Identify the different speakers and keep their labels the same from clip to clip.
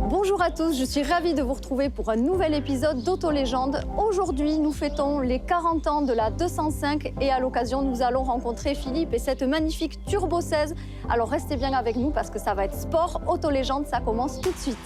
Speaker 1: Bonjour à tous, je suis ravie de vous retrouver pour un nouvel épisode d'Auto-Légende. Aujourd'hui, nous fêtons les 40 ans de la 205 et à l'occasion, nous allons rencontrer Philippe et cette magnifique Turbo 16. Alors restez bien avec nous parce que ça va être sport. Auto-Légende, ça commence tout de suite.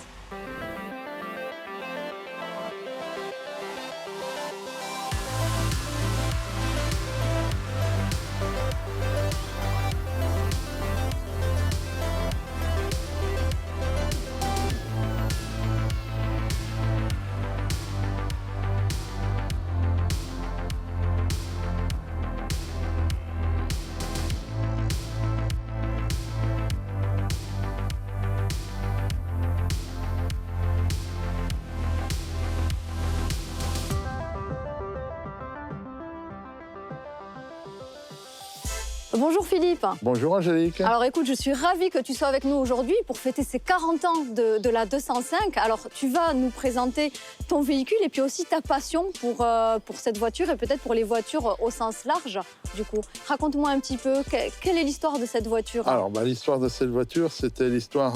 Speaker 1: Bonjour Philippe.
Speaker 2: Bonjour Angélique.
Speaker 1: Alors écoute, je suis ravie que tu sois avec nous aujourd'hui pour fêter ces 40 ans de la 205. Alors tu vas nous présenter ton véhicule et puis aussi ta passion pour cette voiture et peut-être pour les voitures au sens large du coup. Raconte-moi un petit peu, quelle est l'histoire de cette voiture?
Speaker 2: Alors l'histoire de cette voiture, c'était l'histoire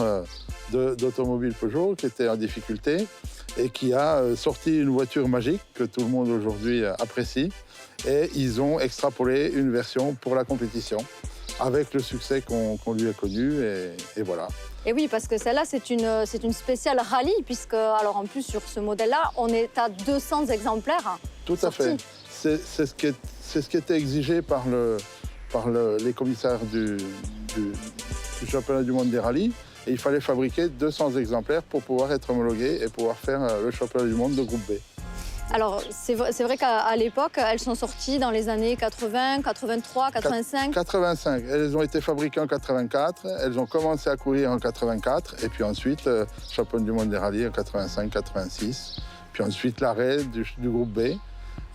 Speaker 2: d'Automobile Peugeot qui était en difficulté et qui a sorti une voiture magique que tout le monde aujourd'hui apprécie. Et ils ont extrapolé une version pour la compétition avec le succès qu'on lui a connu et voilà.
Speaker 1: Et oui, parce que celle-là, c'est une spéciale rallye puisque, alors en plus sur ce modèle-là, on est à 200 exemplaires.
Speaker 2: Tout à fait. C'est ce qui était exigé par les commissaires du championnat du monde des rallyes. Et il fallait fabriquer 200 exemplaires pour pouvoir être homologué et pouvoir faire le championnat du monde de groupe B.
Speaker 1: Alors, c'est vrai qu'à l'époque, elles sont sorties dans les années 80, 83, 85.
Speaker 2: 85. Elles ont été fabriquées en 84. Elles ont commencé à courir en 84. Et puis ensuite, championne du monde des rallyes en 85, 86. Puis ensuite, l'arrêt du groupe B.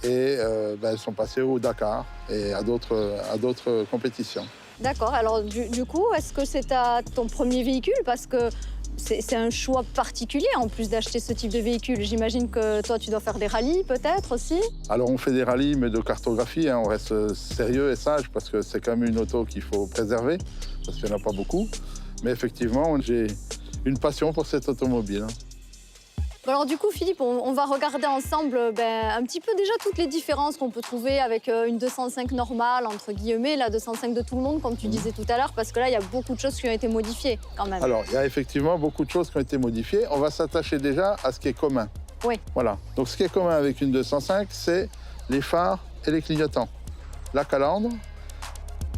Speaker 2: Et elles sont passées au Dakar et à d'autres compétitions.
Speaker 1: D'accord. Alors, du coup, est-ce que c'est ton premier véhicule? Parce que c'est un choix particulier en plus d'acheter ce type de véhicule. J'imagine que toi, tu dois faire des rallyes peut-être aussi?
Speaker 2: Alors on fait des rallyes, mais de cartographie. On reste sérieux et sage parce que c'est quand même une auto qu'il faut préserver, parce qu'il n'y en a pas beaucoup. Mais effectivement, j'ai une passion pour cette automobile.
Speaker 1: Alors du coup, Philippe, on va regarder ensemble un petit peu déjà toutes les différences qu'on peut trouver avec une 205 normale, entre guillemets, la 205 de tout le monde, comme tu disais tout à l'heure, parce que là, il y a beaucoup de choses qui ont été modifiées quand même.
Speaker 2: Alors, il y a effectivement beaucoup de choses qui ont été modifiées. On va s'attacher déjà à ce qui est commun.
Speaker 1: Oui.
Speaker 2: Voilà. Donc, ce qui est commun avec une 205, c'est les phares et les clignotants, la calandre,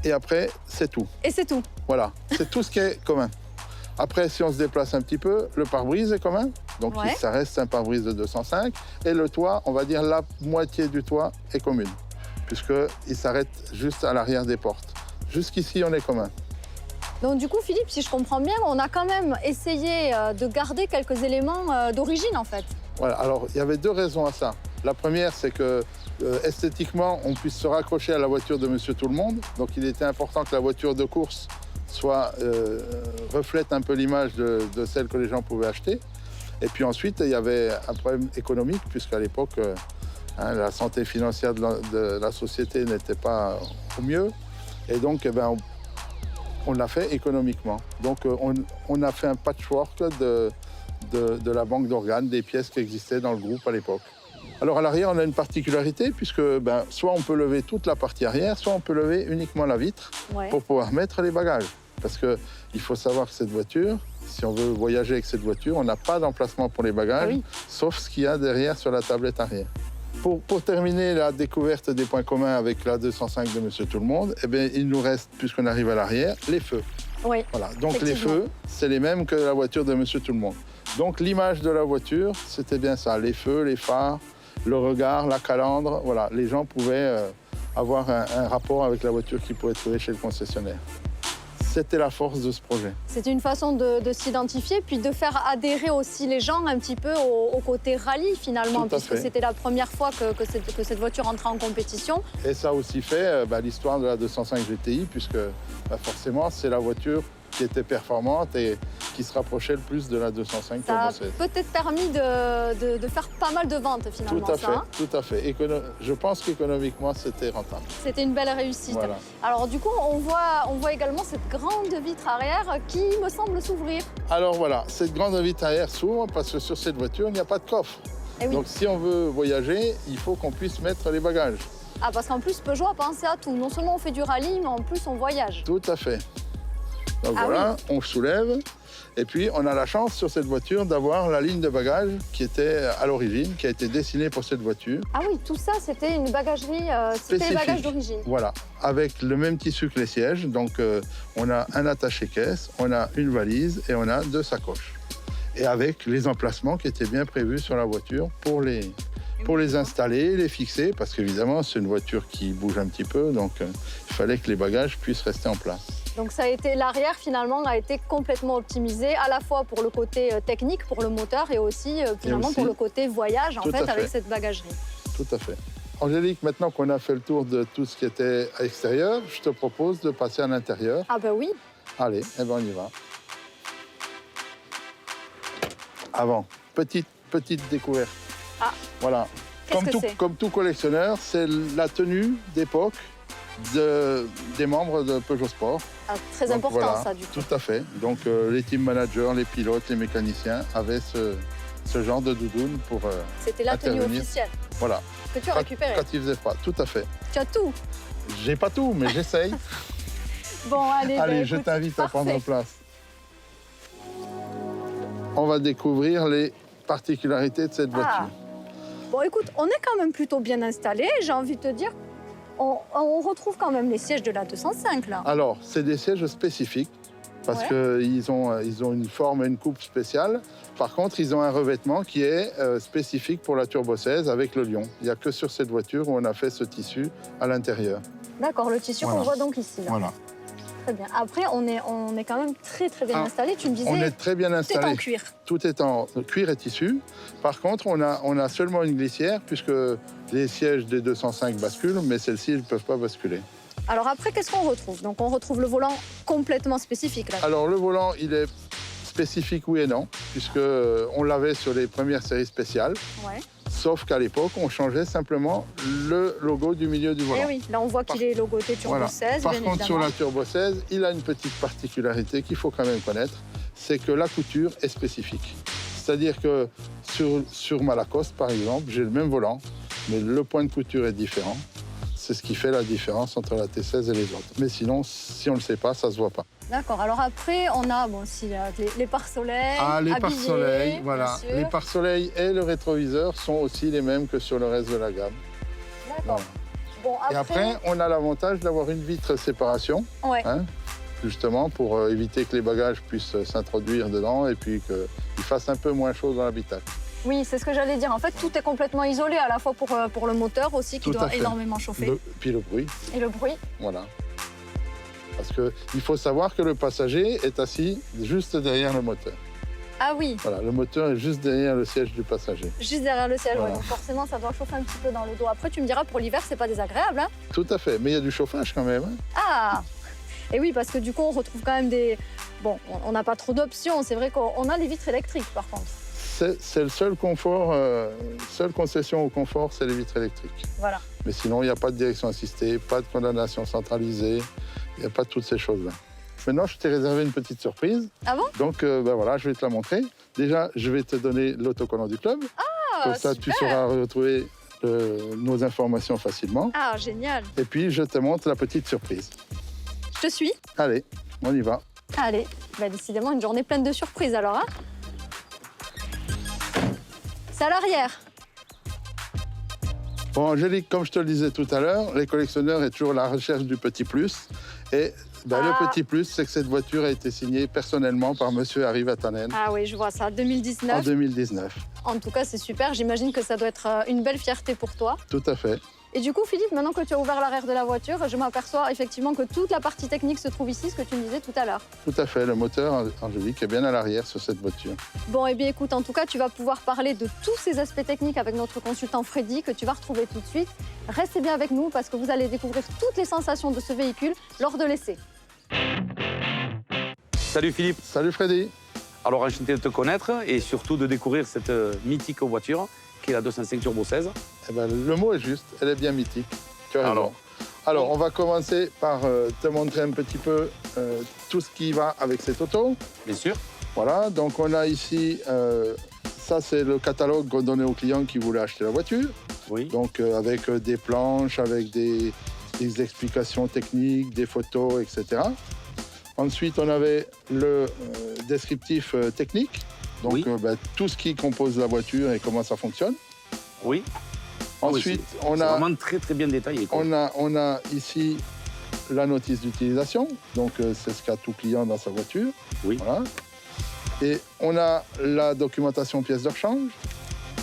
Speaker 2: et après, c'est tout.
Speaker 1: Et c'est tout.
Speaker 2: Voilà, c'est tout ce qui est commun. Après, si on se déplace un petit peu, le pare-brise est commun. Donc, ça reste un pare-brise de 205. Et le toit, on va dire la moitié du toit est commune, puisqu'il s'arrête juste à l'arrière des portes. Jusqu'ici, on est commun.
Speaker 1: Donc du coup, Philippe, si je comprends bien, on a quand même essayé de garder quelques éléments d'origine, en fait.
Speaker 2: Voilà, alors il y avait deux raisons à ça. La première, c'est que esthétiquement, on puisse se raccrocher à la voiture de Monsieur Tout-le-Monde. Donc il était important que la voiture de course reflète un peu l'image de celle que les gens pouvaient acheter. Et puis ensuite, il y avait un problème économique, puisqu'à l'époque, la santé financière de la société n'était pas au mieux. Et donc, on l'a fait économiquement. Donc, on a fait un patchwork de la banque d'organes, des pièces qui existaient dans le groupe à l'époque. Alors, à l'arrière, on a une particularité, puisque soit on peut lever toute la partie arrière, soit on peut lever uniquement la vitre pour pouvoir mettre les bagages. Parce qu'il faut savoir que cette voiture, si on veut voyager avec cette voiture, on n'a pas d'emplacement pour les bagages, sauf ce qu'il y a derrière sur la tablette arrière. Pour terminer la découverte des points communs avec la 205 de Monsieur Tout-le-Monde, il nous reste, puisqu'on arrive à l'arrière, les feux.
Speaker 1: Oui.
Speaker 2: Voilà. Donc les feux, c'est les mêmes que la voiture de Monsieur Tout-le-Monde. Donc l'image de la voiture, c'était bien ça, les feux, les phares, le regard, la calandre. Voilà, les gens pouvaient avoir un rapport avec la voiture qu'ils pouvaient trouver chez le concessionnaire. C'était la force de ce projet.
Speaker 1: C'était une façon de s'identifier, puis de faire adhérer aussi les gens un petit peu au côté rallye finalement, puisque c'était la première fois que cette voiture entrait en compétition.
Speaker 2: Et ça a aussi fait l'histoire de la 205 GTI, puisque forcément c'est la voiture qui était performante et qui se rapprochait le plus de la 205
Speaker 1: Ça a
Speaker 2: Turbo 16.
Speaker 1: peut-être permis de faire pas mal de ventes finalement.
Speaker 2: Tout à
Speaker 1: ça,
Speaker 2: fait,
Speaker 1: hein.
Speaker 2: tout à fait. Je pense qu'économiquement, c'était rentable.
Speaker 1: C'était une belle réussite.
Speaker 2: Voilà.
Speaker 1: Alors du coup, on voit également cette grande vitre arrière qui me semble s'ouvrir.
Speaker 2: Alors voilà, cette grande vitre arrière s'ouvre parce que sur cette voiture, il n'y a pas de coffre.
Speaker 1: Eh oui.
Speaker 2: Donc si on veut voyager, il faut qu'on puisse mettre les bagages.
Speaker 1: Ah, parce qu'en plus, Peugeot a pensé à tout. Non seulement on fait du rallye, mais en plus on voyage.
Speaker 2: Tout à fait. Donc
Speaker 1: Ah
Speaker 2: voilà, on soulève. Et puis, on a la chance sur cette voiture d'avoir la ligne de bagages qui était à l'origine, qui a été dessinée pour cette voiture.
Speaker 1: Ah oui, tout ça, c'était une bagagerie, c'était les
Speaker 2: Spécifique.
Speaker 1: bagages d'origine.
Speaker 2: Voilà, avec le même tissu que les sièges. Donc, on a un attaché-caisse, on a une valise et on a 2 sacoches. Et avec les emplacements qui étaient bien prévus sur la voiture pour les installer, les fixer, parce qu'évidemment, c'est une voiture qui bouge un petit peu, donc il fallait que les bagages puissent rester en place.
Speaker 1: Donc ça a été l'arrière finalement a été complètement optimisé à la fois pour le côté technique, pour le moteur et aussi finalement pour le côté voyage en
Speaker 2: Tout à
Speaker 1: fait avec
Speaker 2: fait.
Speaker 1: cette bagagerie.
Speaker 2: Tout à fait. Angélique, maintenant qu'on a fait le tour de tout ce qui était à l'extérieur, je te propose de passer à l'intérieur.
Speaker 1: Ah ben oui.
Speaker 2: Allez, eh ben on y va. Avant, petite découverte.
Speaker 1: Ah.
Speaker 2: Voilà.
Speaker 1: Qu'est-ce que c'est?
Speaker 2: Comme tout collectionneur, c'est la tenue d'époque des membres de Peugeot Sport.
Speaker 1: Ah, très
Speaker 2: Donc,
Speaker 1: important
Speaker 2: voilà,
Speaker 1: ça du coup.
Speaker 2: Tout à fait. Donc les team managers, les pilotes, les mécaniciens avaient ce genre de doudoune pour
Speaker 1: C'était la tenue
Speaker 2: intervenir.
Speaker 1: officielle
Speaker 2: Voilà.
Speaker 1: que tu as récupérée.
Speaker 2: Quand il faisait froid, tout à fait.
Speaker 1: Tu as tout.
Speaker 2: J'ai pas tout, mais j'essaye.
Speaker 1: Bon allez,
Speaker 2: Allez,
Speaker 1: ben,
Speaker 2: je
Speaker 1: écoute,
Speaker 2: t'invite à prendre
Speaker 1: parfait.
Speaker 2: place. On va découvrir les particularités de cette voiture.
Speaker 1: Ah. Bon écoute, on est quand même plutôt bien installé, j'ai envie de te dire. On retrouve quand même les sièges de la 205 là.
Speaker 2: Alors, c'est des sièges spécifiques parce
Speaker 1: Ouais.
Speaker 2: qu'ils ont une forme et une coupe spéciale. Par contre, ils ont un revêtement qui est spécifique pour la Turbo 16 avec le lion. Il n'y a que sur cette voiture où on a fait ce tissu à l'intérieur.
Speaker 1: D'accord, le tissu
Speaker 2: Voilà.
Speaker 1: qu'on voit donc ici. Là.
Speaker 2: Voilà.
Speaker 1: Très bien. Après, on est quand même très bien
Speaker 2: Ah,
Speaker 1: installé. Tu me disais,
Speaker 2: On est très bien
Speaker 1: tout est
Speaker 2: installé.
Speaker 1: en cuir.
Speaker 2: Tout est en cuir et tissu. Par contre, on a seulement une glissière puisque les sièges des 205 basculent, mais celles-ci ne peuvent pas basculer.
Speaker 1: Alors après, qu'est-ce qu'on retrouve? Donc on retrouve le volant complètement spécifique là.
Speaker 2: Alors, le volant, il est spécifique, oui et non, puisque on l'avait sur les premières séries spéciales.
Speaker 1: Ouais.
Speaker 2: Sauf qu'à l'époque, on changeait simplement le logo du milieu du volant.
Speaker 1: Et oui, là on voit qu'il est logoté Turbo
Speaker 2: Voilà.
Speaker 1: 16,
Speaker 2: Par
Speaker 1: bien
Speaker 2: contre, sur
Speaker 1: évidemment.
Speaker 2: la Turbo 16, il a une petite particularité qu'il faut quand même connaître, c'est que la couture est spécifique. C'est-à-dire que sur ma Lacoste, par exemple, j'ai le même volant, mais le point de couture est différent. C'est ce qui fait la différence entre la T16 et les autres. Mais sinon, si on ne le sait pas, ça ne se voit pas.
Speaker 1: D'accord, alors après, on a les pare-soleil,
Speaker 2: Ah, les
Speaker 1: habillés,
Speaker 2: pare-soleil, voilà.
Speaker 1: bien sûr.
Speaker 2: Les pare-soleil et le rétroviseur sont aussi les mêmes que sur le reste de la gamme.
Speaker 1: D'accord. Bon,
Speaker 2: Et après, on a l'avantage d'avoir une vitre séparation,
Speaker 1: ouais.
Speaker 2: hein, justement pour éviter que les bagages puissent s'introduire dedans et puis qu'il fasse un peu moins chaud dans l'habitacle.
Speaker 1: Oui, c'est ce que j'allais dire. En fait, tout est complètement isolé, à la fois pour le moteur aussi, qui
Speaker 2: Tout à
Speaker 1: doit
Speaker 2: fait.
Speaker 1: énormément chauffer,
Speaker 2: Puis le bruit,
Speaker 1: et le bruit.
Speaker 2: voilà. Parce qu'il faut savoir que le passager est assis juste derrière le moteur.
Speaker 1: Ah oui,
Speaker 2: Voilà, le moteur est juste derrière le siège du passager.
Speaker 1: juste derrière le siège.
Speaker 2: Voilà.
Speaker 1: Ouais, donc forcément, ça doit chauffer un petit peu dans le dos. Après, tu me diras, pour l'hiver, c'est pas désagréable. Hein.
Speaker 2: Tout à fait, mais il y a du chauffage quand même. Hein.
Speaker 1: Ah. Et oui, parce que du coup, on retrouve quand même des... Bon, on n'a pas trop d'options. C'est vrai qu'on a les vitres électriques, par contre.
Speaker 2: C'est le seul confort, seule concession au confort, c'est les vitres électriques.
Speaker 1: Voilà.
Speaker 2: Mais sinon, il n'y a pas de direction assistée, pas de condamnation centralisée, il n'y a pas toutes ces choses-là. Maintenant, je t'ai réservé une petite surprise.
Speaker 1: Ah bon?
Speaker 2: Donc, ben voilà, je vais te la montrer. Déjà, je vais te donner l'autocollant du club.
Speaker 1: Ah,
Speaker 2: Comme ça, tu
Speaker 1: super.
Speaker 2: sauras retrouver nos informations facilement.
Speaker 1: Ah, génial.
Speaker 2: Et puis, je te montre la petite surprise.
Speaker 1: Je te suis.
Speaker 2: Allez, on y va.
Speaker 1: Allez, bah, décidément, une journée pleine de surprises, alors. Hein. C'est à l'arrière.
Speaker 2: Bon, Angélique, comme je te le disais tout à l'heure, les collectionneurs est toujours à la recherche du petit plus. Et ben,
Speaker 1: Ah.
Speaker 2: le petit plus, c'est que cette voiture a été signée personnellement par monsieur Harry Vatanen
Speaker 1: Ah oui, je vois ça, 2019.
Speaker 2: en 2019.
Speaker 1: En tout cas, c'est super. J'imagine que ça doit être une belle fierté pour toi.
Speaker 2: Tout à fait.
Speaker 1: Et du coup, Philippe, maintenant que tu as ouvert l'arrière de la voiture, je m'aperçois effectivement que toute la partie technique se trouve ici, ce que tu me disais tout à l'heure.
Speaker 2: Tout à fait. Le moteur, Angélique, est bien à l'arrière sur cette voiture.
Speaker 1: Bon, eh bien écoute, en tout cas, tu vas pouvoir parler de tous ces aspects techniques avec notre consultant Freddy, que tu vas retrouver tout de suite. Restez bien avec nous parce que vous allez découvrir toutes les sensations de ce véhicule lors de l'essai.
Speaker 3: Salut Philippe.
Speaker 2: Salut Freddy.
Speaker 3: Alors, enchanté de te connaître et surtout de découvrir cette mythique voiture qui est la 205 Turbo 16.
Speaker 2: Eh ben, le mot est juste, elle est bien mythique. Tu as raison.
Speaker 3: Alors,
Speaker 2: on va commencer par te montrer un petit peu tout ce qui va avec cette auto.
Speaker 3: bien sûr.
Speaker 2: Voilà, donc on a ici, ça c'est le catalogue qu'on donnait aux clients qui voulaient acheter la voiture.
Speaker 3: Oui.
Speaker 2: Donc avec des planches, avec des explications techniques, des photos, etc. Ensuite, on avait le descriptif technique, donc
Speaker 3: Oui.
Speaker 2: Tout ce qui compose la voiture et comment ça fonctionne.
Speaker 3: Oui.
Speaker 2: Ensuite,
Speaker 3: c'est
Speaker 2: on a
Speaker 3: vraiment très très bien détaillé, quoi.
Speaker 2: on a ici la notice d'utilisation, donc c'est ce qu'a tout client dans sa voiture.
Speaker 3: Oui.
Speaker 2: Voilà. Et on a la documentation pièces de rechange,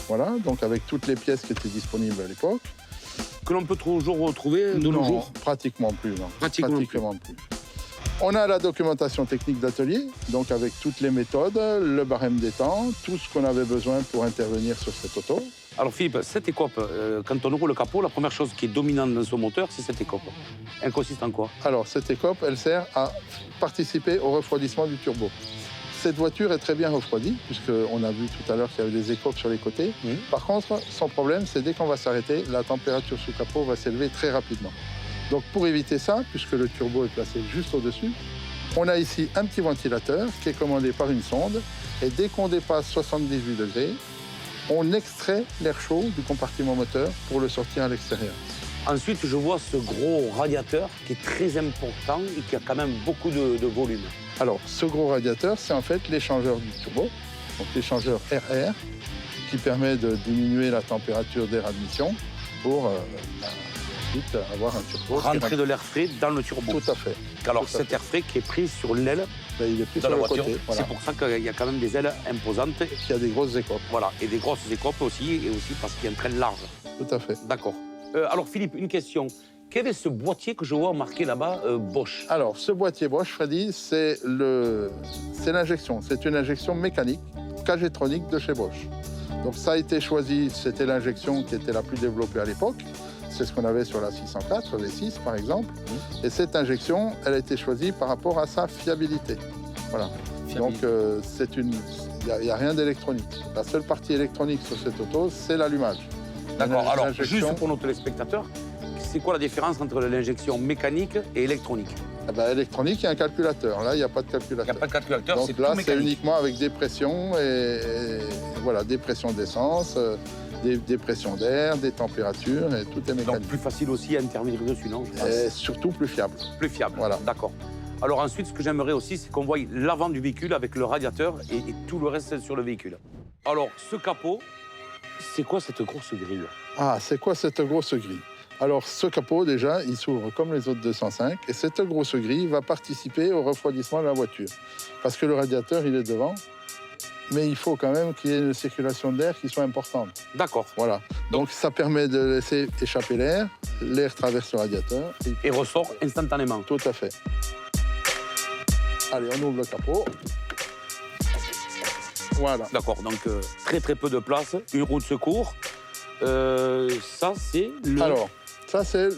Speaker 2: voilà, donc avec toutes les pièces qui étaient disponibles à l'époque.
Speaker 3: Que l'on peut toujours retrouver de nos
Speaker 2: Non,
Speaker 3: jours.
Speaker 2: pratiquement plus, non.
Speaker 3: Pratiquement
Speaker 2: plus. On a la documentation technique d'atelier, donc avec toutes les méthodes, le barème des temps, tout ce qu'on avait besoin pour intervenir sur cette auto.
Speaker 3: Alors Philippe, cette écope, quand on ouvre le capot, la première chose qui est dominante dans son moteur, c'est cette écope. Elle consiste en quoi?
Speaker 2: Alors, cette écope, elle sert à participer au refroidissement du turbo. Cette voiture est très bien refroidie, puisqu'on a vu tout à l'heure qu'il y avait des écopes sur les côtés. Par contre, son problème, c'est dès qu'on va s'arrêter, la température sous capot va s'élever très rapidement. Donc, pour éviter ça, puisque le turbo est placé juste au-dessus, on a ici un petit ventilateur qui est commandé par une sonde. Et dès qu'on dépasse 78 degrés, on extrait l'air chaud du compartiment moteur pour le sortir à l'extérieur.
Speaker 3: Ensuite, je vois ce gros radiateur qui est très important et qui a quand même beaucoup de volume.
Speaker 2: Alors, ce gros radiateur, c'est en fait l'échangeur du turbo, donc l'échangeur RR, qui permet de diminuer la température d'air admission pour ensuite avoir un turbo.
Speaker 3: Rentrer de l'air frais dans le turbo.
Speaker 2: Tout à fait.
Speaker 3: Alors,
Speaker 2: Tout à
Speaker 3: cet
Speaker 2: fait.
Speaker 3: air frais qui est pris sur l'aile
Speaker 2: Il est pris
Speaker 3: de
Speaker 2: sur
Speaker 3: la
Speaker 2: le
Speaker 3: voiture.
Speaker 2: côté. Voilà.
Speaker 3: C'est pour ça qu'il y a quand même des ailes imposantes.
Speaker 2: Il y a des grosses écopes.
Speaker 3: Voilà, et des grosses écopes aussi, et aussi parce qu'il y a un train large.
Speaker 2: Tout à fait.
Speaker 3: D'accord. Alors Philippe, une question. Quel est ce boîtier que je vois marqué là-bas, Bosch?
Speaker 2: Alors, ce boîtier Bosch, Freddy, c'est l'injection. C'est une injection mécanique, K-Getronic de chez Bosch. Donc ça a été choisi, c'était l'injection qui était la plus développée à l'époque. C'est ce qu'on avait sur la 604, V6 par exemple. Et cette injection, elle a été choisie par rapport à sa fiabilité. Voilà. Donc il n'y a rien d'électronique. La seule partie électronique sur cette auto, c'est l'allumage.
Speaker 3: D'accord. Alors,
Speaker 2: L'injection-
Speaker 3: juste pour nos téléspectateurs, c'est quoi la différence entre l'injection mécanique et électronique?
Speaker 2: Électronique, il y a un calculateur. Là, il n'y a pas de
Speaker 3: Il n'y
Speaker 2: calculateur.
Speaker 3: a pas de calculateur, c'est
Speaker 2: Donc
Speaker 3: tout
Speaker 2: là, c'est
Speaker 3: mécanique.
Speaker 2: uniquement avec des pressions et voilà, des pressions d'essence, des pressions d'air, des températures et tout est
Speaker 3: Donc
Speaker 2: mécanique.
Speaker 3: plus facile aussi à intervenir dessus, non? Je pense.
Speaker 2: Et surtout plus fiable.
Speaker 3: Plus fiable.
Speaker 2: Voilà.
Speaker 3: D'accord. Alors ensuite, ce que j'aimerais aussi, c'est qu'on voie l'avant du véhicule avec le radiateur et tout le reste sur le véhicule. Alors, ce capot, c'est quoi cette grosse grille?
Speaker 2: Ah, c'est quoi cette grosse grille? Alors, ce capot, déjà, il s'ouvre comme les autres 205 et cette grosse grille va participer au refroidissement de la voiture. Parce que le radiateur, il est devant, mais il faut quand même qu'il y ait une circulation d'air qui soit importante.
Speaker 3: D'accord.
Speaker 2: Voilà. Donc, ça permet de laisser échapper l'air traverse le radiateur.
Speaker 3: Et ressort instantanément.
Speaker 2: Tout à fait. Allez, on ouvre le capot. Voilà.
Speaker 3: D'accord, donc très très peu de place, une roue de secours. Ça, c'est le...
Speaker 2: Alors, ça, c'est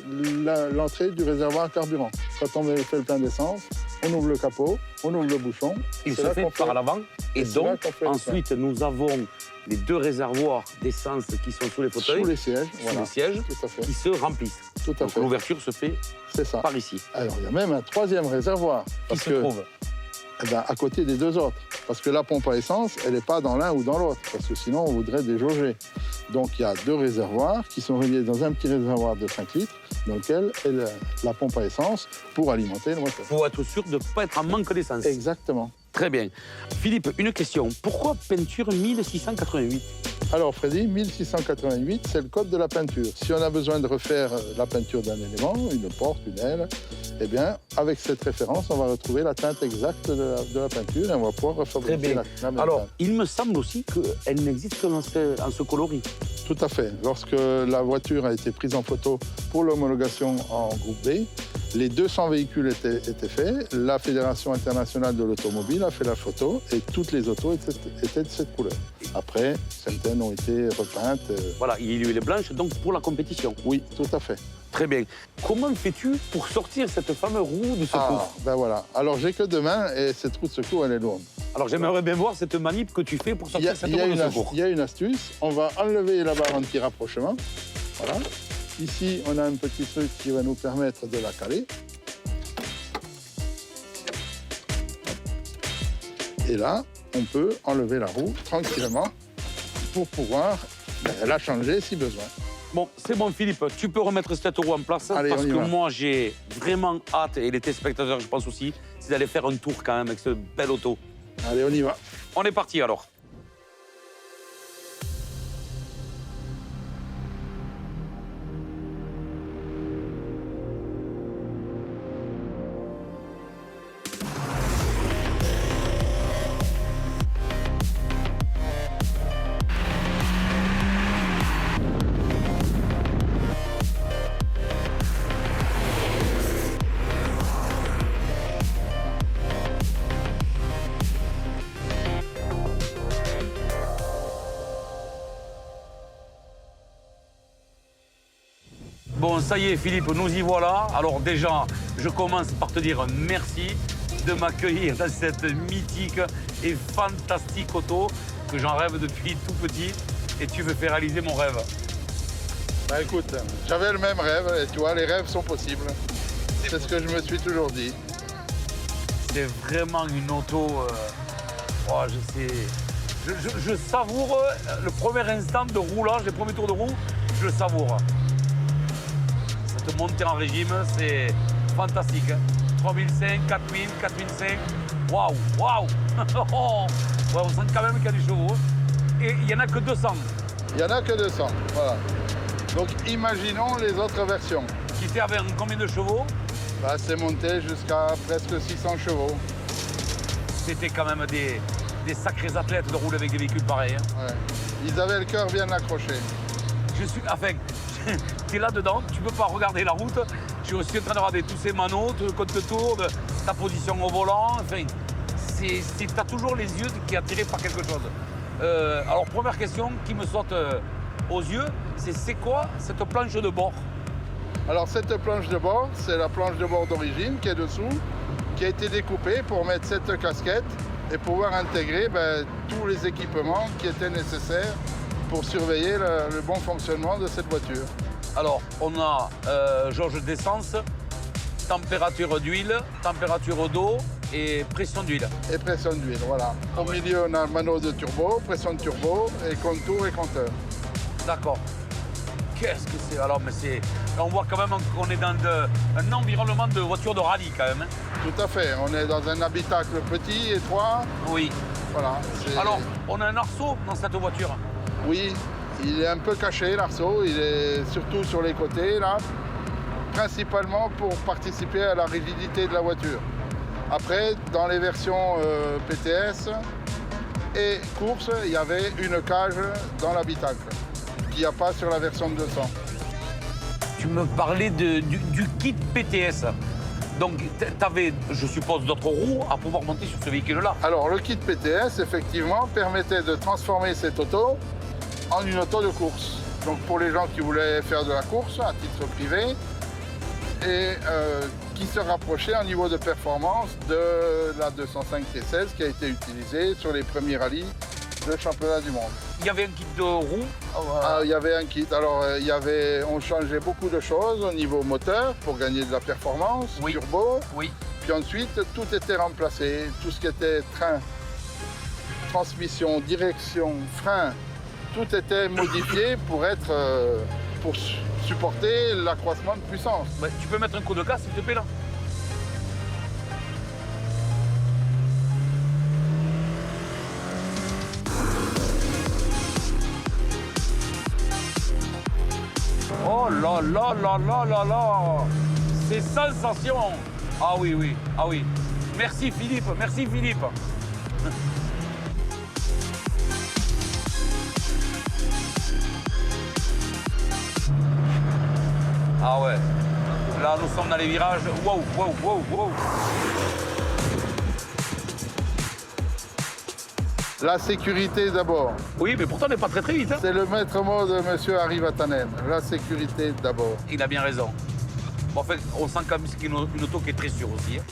Speaker 2: l'entrée du réservoir carburant. Quand on fait le plein d'essence, on ouvre le capot, on ouvre le bouchon.
Speaker 3: il
Speaker 2: c'est
Speaker 3: se
Speaker 2: là
Speaker 3: fait
Speaker 2: qu'on
Speaker 3: par l'avant. Et
Speaker 2: c'est là
Speaker 3: donc,
Speaker 2: qu'on fait le
Speaker 3: ensuite, nous avons les deux réservoirs d'essence qui sont sous les fauteuils,
Speaker 2: sous les sièges.
Speaker 3: sous
Speaker 2: Voilà.
Speaker 3: les sièges,
Speaker 2: Tout à fait.
Speaker 3: qui se remplissent.
Speaker 2: Tout à
Speaker 3: Donc
Speaker 2: fait.
Speaker 3: l'ouverture se fait
Speaker 2: C'est ça.
Speaker 3: par ici.
Speaker 2: Alors, il y a même un troisième réservoir.
Speaker 3: Qui
Speaker 2: Parce
Speaker 3: se
Speaker 2: que,
Speaker 3: trouve
Speaker 2: à côté des deux autres. Parce que la pompe à essence, elle n'est pas dans l'un ou dans l'autre. Parce que sinon, on voudrait déjauger. Donc, il y a deux réservoirs qui sont reliés dans un petit réservoir de 5 litres, dans lequel est la pompe à essence pour alimenter le moteur.
Speaker 3: pour être sûr de ne pas être en manque d'essence.
Speaker 2: Exactement.
Speaker 3: Très bien. Philippe, une question. Pourquoi peinture 1688?
Speaker 2: Alors, Freddy, 1688, c'est le code de la peinture. Si on a besoin de refaire la peinture d'un élément, une porte, une aile, eh bien, avec cette référence, on va retrouver la teinte exacte de la peinture et on va pouvoir refabriquer
Speaker 3: Très bien.
Speaker 2: la même
Speaker 3: Alors,
Speaker 2: teinte.
Speaker 3: il me semble aussi qu'elle n'existe que en ce coloris.
Speaker 2: Tout à fait. Lorsque la voiture a été prise en photo pour l'homologation en groupe B, les 200 véhicules étaient faits. La Fédération internationale de l'automobile a fait la photo et toutes les autos étaient de cette couleur. Après, certaines ont été repeintes.
Speaker 3: Voilà, il y a eu les blanches, donc pour la compétition.
Speaker 2: Oui, tout à fait.
Speaker 3: Très bien. Comment fais-tu pour sortir cette fameuse roue de secours?
Speaker 2: Ben voilà. Alors, j'ai que 2 mains et cette roue de secours, elle est lourde.
Speaker 3: Alors, j'aimerais bien voir cette manip que tu fais pour sortir cette roue de secours.
Speaker 2: Il y a une astuce. On va enlever la barre anti-rapprochement. Voilà. Ici, on a un petit truc qui va nous permettre de la caler. Et là, on peut enlever la roue tranquillement pour pouvoir la changer si besoin.
Speaker 3: Bon, c'est bon, Philippe, tu peux remettre cette roue en place.
Speaker 2: Allez,
Speaker 3: parce
Speaker 2: on y
Speaker 3: que
Speaker 2: va.
Speaker 3: moi, j'ai vraiment hâte, et les téléspectateurs, je pense aussi, c'est d'aller faire un tour quand même avec ce bel auto.
Speaker 2: Allez, on y va.
Speaker 3: On est parti alors. Bon, ça y est, Philippe, nous y voilà. Alors déjà, je commence par te dire merci de m'accueillir dans cette mythique et fantastique auto que j'en rêve depuis tout petit et tu veux faire réaliser mon rêve.
Speaker 2: Bah écoute, j'avais le même rêve et tu vois, les rêves sont possibles. C'est ce que je me suis toujours dit.
Speaker 3: C'est vraiment une auto... oh, je savoure le premier instant de roulage, les premiers tours de roue, je le savoure. Cette montée en régime, c'est fantastique. 3005, 4000, 4005. Waouh, waouh. Ouais, on sent quand même qu'il y a des chevaux. Et il n'y en a que 200.
Speaker 2: Il n'y en a que 200, voilà. Donc imaginons les autres versions.
Speaker 3: Qui était avec combien de chevaux?
Speaker 2: Bah, c'est monté jusqu'à presque 600 chevaux.
Speaker 3: C'était quand même des sacrés athlètes de rouler avec des véhicules pareils. Hein.
Speaker 2: Ouais. Ils avaient le cœur bien accroché.
Speaker 3: Enfin, tu es là-dedans, tu ne peux pas regarder la route. Je suis aussi en train de regarder tous ces manos, tout le code de tour, de ta position au volant. Enfin, tu as toujours les yeux qui sont attirés par quelque chose. Alors, première question qui me saute aux yeux, c'est quoi cette planche de bord?
Speaker 2: Alors cette planche de bord, c'est la planche de bord d'origine qui est dessous, qui a été découpée pour mettre cette casquette et pouvoir intégrer tous les équipements qui étaient nécessaires pour surveiller le bon fonctionnement de cette voiture.
Speaker 3: Alors, on a jauge d'essence, température d'huile, température d'eau et pression d'huile.
Speaker 2: Et pression d'huile, voilà. Au milieu, on a un mano de turbo, pression de turbo et contour et compteur.
Speaker 3: D'accord. Qu'est-ce que c'est? Alors, mais c'est... On voit quand même qu'on est dans un environnement de voiture de rallye quand même. Hein.
Speaker 2: Tout à fait. On est dans un habitacle petit, étroit.
Speaker 3: Oui.
Speaker 2: Voilà.
Speaker 3: Alors, on a un arceau dans cette voiture?
Speaker 2: Oui, il est un peu caché, l'arceau. Il est surtout sur les côtés, là. Principalement pour participer à la rigidité de la voiture. Après, dans les versions PTS et course, il y avait une cage dans l'habitacle, qu'il n'y a pas sur la version 200.
Speaker 3: Tu me parlais du kit PTS. Donc, tu avais, je suppose, d'autres roues à pouvoir monter sur ce véhicule-là.
Speaker 2: Alors, le kit PTS, effectivement, permettait de transformer cette auto en une auto de course. Donc, pour les gens qui voulaient faire de la course à titre privé et qui se rapprochaient en niveau de performance de la 205 T16 qui a été utilisée sur les premiers rallyes de championnat du monde.
Speaker 3: Il y avait un kit de roues.
Speaker 2: Il y avait un kit. Alors, on changeait beaucoup de choses au niveau moteur pour gagner de la performance,
Speaker 3: oui.
Speaker 2: Turbo.
Speaker 3: Oui.
Speaker 2: Puis ensuite, tout était remplacé. Tout ce qui était train, transmission, direction, frein, tout était modifié pour supporter l'accroissement de puissance.
Speaker 3: Bah, tu peux mettre un coup de gaz, s'il te plaît, là? Oh là là là là là là! C'est sensation! Ah oui, oui, ah oui. Merci Philippe, merci Philippe. Ah ouais. Là, nous sommes dans les virages. Wow, wow, wow, wow.
Speaker 2: La sécurité d'abord.
Speaker 3: Oui, mais pourtant, on n'est pas très vite. Hein.
Speaker 2: C'est le maître mot de M. Harry Vatanen. La sécurité d'abord.
Speaker 3: Il a bien raison. Bon, en fait, on sent quand même que c'est une auto qui est très sûre aussi. Hein.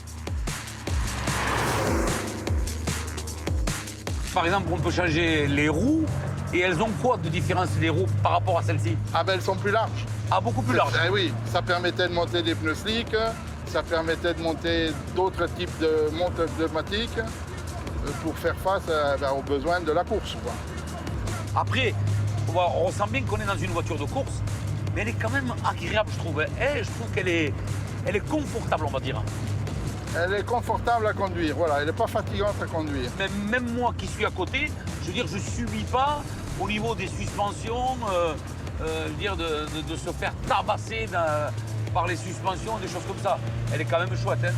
Speaker 3: Par exemple, on peut changer les roues. Et elles ont quoi de différence, les roues, par rapport à celles-ci?
Speaker 2: Ah ben, elles sont plus larges.
Speaker 3: Ah, beaucoup plus larges.
Speaker 2: Eh oui, ça permettait de monter des pneus slick, ça permettait de monter d'autres types de montes pneumatiques pour faire face aux besoins de la course, quoi.
Speaker 3: Après, on sent bien qu'on est dans une voiture de course, mais elle est quand même agréable, je trouve. Et je trouve qu'elle est confortable, on va dire.
Speaker 2: Elle est confortable à conduire, voilà, elle n'est pas fatigante à conduire.
Speaker 3: Mais même moi qui suis à côté, je veux dire, je ne subis pas au niveau des suspensions, je veux dire, de se faire tabasser par les suspensions, des choses comme ça. Elle est quand même chouette, hein.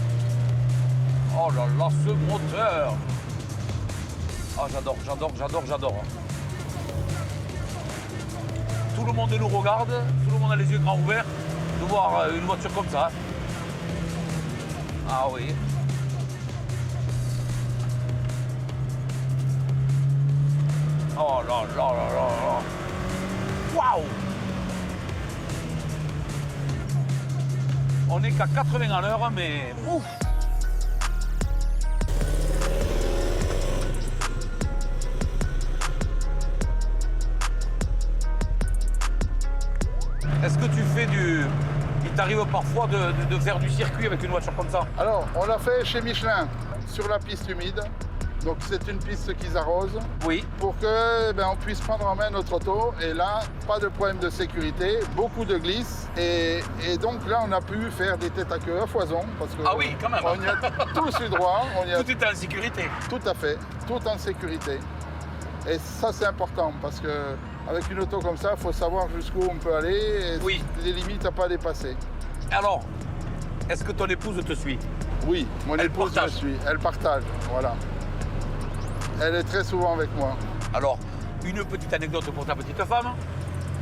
Speaker 3: Oh là là, ce moteur! Ah, j'adore. Tout le monde nous regarde, tout le monde a les yeux grands ouverts de voir une voiture comme ça. Ah oui. Oh là là là là là. Waouh! On n'est qu'à 80 à l'heure, mais ouf! Est-ce que tu fais il t'arrive parfois de faire du circuit avec une voiture comme ça?
Speaker 2: Alors, on l'a fait chez Michelin, sur la piste humide. Donc c'est une piste qu'ils arrosent.
Speaker 3: Oui.
Speaker 2: Pour que on puisse prendre en main notre auto. Et là, pas de problème de sécurité, beaucoup de glisse. Et donc là, on a pu faire des têtes à queue à foison. Parce que
Speaker 3: Ah oui, quand même.
Speaker 2: On y a tous eu droit.
Speaker 3: Tout est en sécurité.
Speaker 2: Tout à fait, tout en sécurité. Et ça, c'est important parce que avec une auto comme ça, il faut savoir jusqu'où on peut aller et
Speaker 3: Oui.
Speaker 2: les limites à pas dépasser.
Speaker 3: Alors, est-ce que ton épouse te suit?
Speaker 2: Oui, mon
Speaker 3: Elle
Speaker 2: épouse me
Speaker 3: partage.
Speaker 2: suit. Elle partage, voilà. Elle est très souvent avec moi.
Speaker 3: Alors, une petite anecdote pour ta petite femme.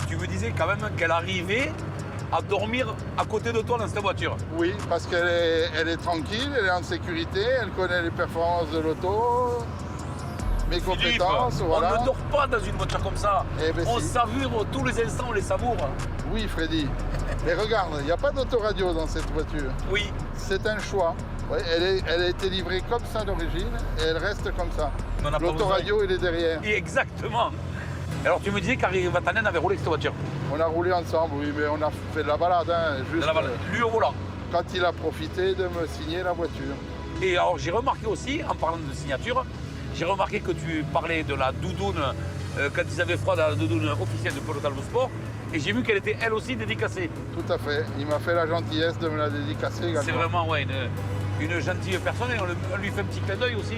Speaker 3: Tu me disais quand même qu'elle arrivait à dormir à côté de toi dans cette voiture.
Speaker 2: Oui, parce qu'elle est tranquille, elle est en sécurité, elle connaît les performances de l'auto, mes
Speaker 3: Philippe,
Speaker 2: compétences, voilà.
Speaker 3: on ne dort pas dans une voiture comme ça.
Speaker 2: Eh ben
Speaker 3: On
Speaker 2: si.
Speaker 3: savure tous les instants, on les savoure.
Speaker 2: Oui, Freddy. Mais regarde, il n'y a pas d'autoradio dans cette voiture.
Speaker 3: Oui.
Speaker 2: C'est un choix. Ouais, elle a été livrée comme ça d'origine et elle reste comme ça.
Speaker 3: On en a pas
Speaker 2: L'autoradio, il est derrière.
Speaker 3: Et exactement. Alors tu me disais qu'Harry Vatanen avait roulé avec cette voiture.
Speaker 2: On a roulé ensemble, oui, mais on a fait de la balade, hein,
Speaker 3: De
Speaker 2: juste
Speaker 3: la balade. Lui au volant.
Speaker 2: quand il a profité de me signer la voiture.
Speaker 3: Et alors j'ai remarqué aussi, en parlant de signature, j'ai remarqué que tu parlais de la doudoune quand ils avaient froid, dans la doudoune officielle de Polo Talbot Sport. Et j'ai vu qu'elle était elle aussi dédicacée.
Speaker 2: Tout à fait. Il m'a fait la gentillesse de me la dédicacer également.
Speaker 3: C'est vraiment ouais, une gentille personne et on lui fait un petit clin d'œil aussi.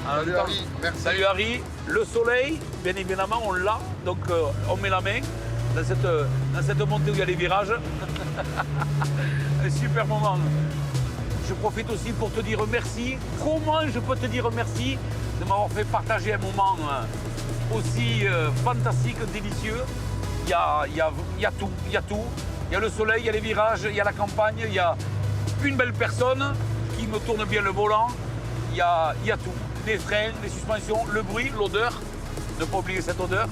Speaker 3: En
Speaker 2: Salut
Speaker 3: même temps,
Speaker 2: Harry, merci.
Speaker 3: Salut Harry. Le soleil, bien évidemment, on l'a. Donc on met la main dans cette montée où il y a les virages. Un super moment. Je profite aussi pour te dire merci. Comment je peux te dire merci de m'avoir fait partager un moment aussi fantastique, délicieux. Il y a tout. Il y a le soleil, il y a les virages, il y a la campagne, il y a une belle personne qui me tourne bien le volant. Il y a tout. Les freins, les suspensions, le bruit, l'odeur. Ne pas oublier cette odeur.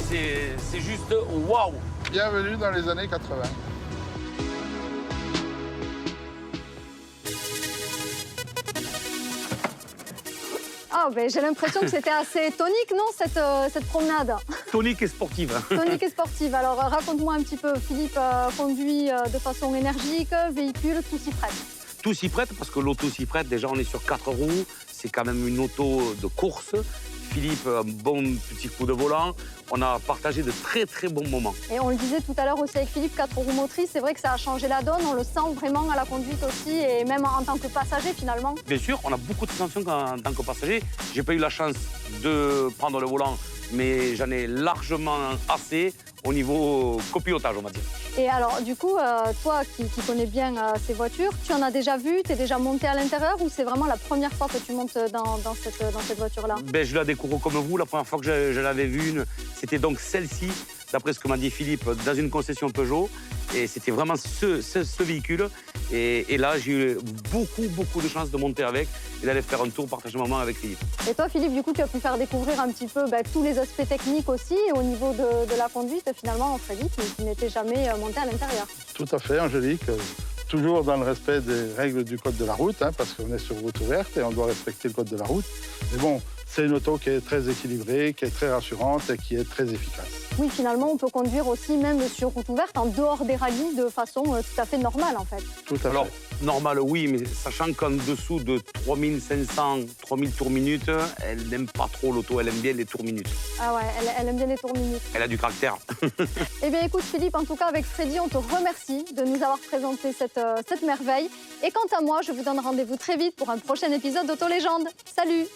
Speaker 3: C'est juste waouh.
Speaker 2: Bienvenue dans les années 80.
Speaker 1: Ah, ben, j'ai l'impression que c'était assez tonique, non, cette promenade?
Speaker 3: Tonique et sportive.
Speaker 1: Tonique et sportive. Alors, raconte-moi un petit peu. Philippe conduit de façon énergique, véhicule, tout s'y prête.
Speaker 3: Tout s'y prête parce que l'auto s'y prête. Déjà, on est sur 4 roues. C'est quand même une auto de course. Philippe, un bon petit coup de volant. On a partagé de très, très bons moments.
Speaker 1: Et on le disait tout à l'heure aussi avec Philippe, 4 roues motrices, c'est vrai que ça a changé la donne. On le sent vraiment à la conduite aussi et même en tant que passager finalement.
Speaker 3: Bien sûr, on a beaucoup de sensations en tant que passager. J'ai pas eu la chance de prendre le volant, mais j'en ai largement assez au niveau copilotage, on va dire.
Speaker 1: Et alors, du coup, toi qui connais bien ces voitures, tu en as déjà vu, tu es déjà monté à l'intérieur ou c'est vraiment la première fois que tu montes dans cette voiture-là?
Speaker 3: Ben, je la découvre comme vous. La première fois que je l'avais vue, c'était donc celle-ci, d'après ce que m'a dit Philippe, dans une concession Peugeot.
Speaker 4: Et c'était vraiment ce véhicule. Et là, j'ai eu beaucoup de chance de monter avec et d'aller faire un tour, partager un moment avec Philippe.
Speaker 1: Et toi, Philippe, du coup, tu as pu faire découvrir un petit peu tous les aspects techniques aussi. Et au niveau de la conduite, finalement, très vite, mais tu n'étais jamais monté à l'intérieur.
Speaker 2: Tout à fait, Angélique. Toujours dans le respect des règles du code de la route, parce qu'on est sur route ouverte et on doit respecter le code de la route. Mais bon, c'est une auto qui est très équilibrée, qui est très rassurante et qui est très efficace.
Speaker 1: Oui, finalement, on peut conduire aussi, même sur route ouverte, en dehors des rallyes, de façon tout à fait normale, en fait.
Speaker 2: Tout à fait.
Speaker 4: Alors, normal, oui, mais sachant qu'en dessous de 3500, 3000 tours minutes, elle n'aime pas trop l'auto, elle aime bien les tours minutes.
Speaker 1: Ah ouais, elle aime bien les tours minutes.
Speaker 4: Elle a du caractère.
Speaker 1: Eh bien, écoute, Philippe, en tout cas, avec Freddy, on te remercie de nous avoir présenté cette merveille. Et quant à moi, je vous donne rendez-vous très vite pour un prochain épisode d'Auto Légende. Salut!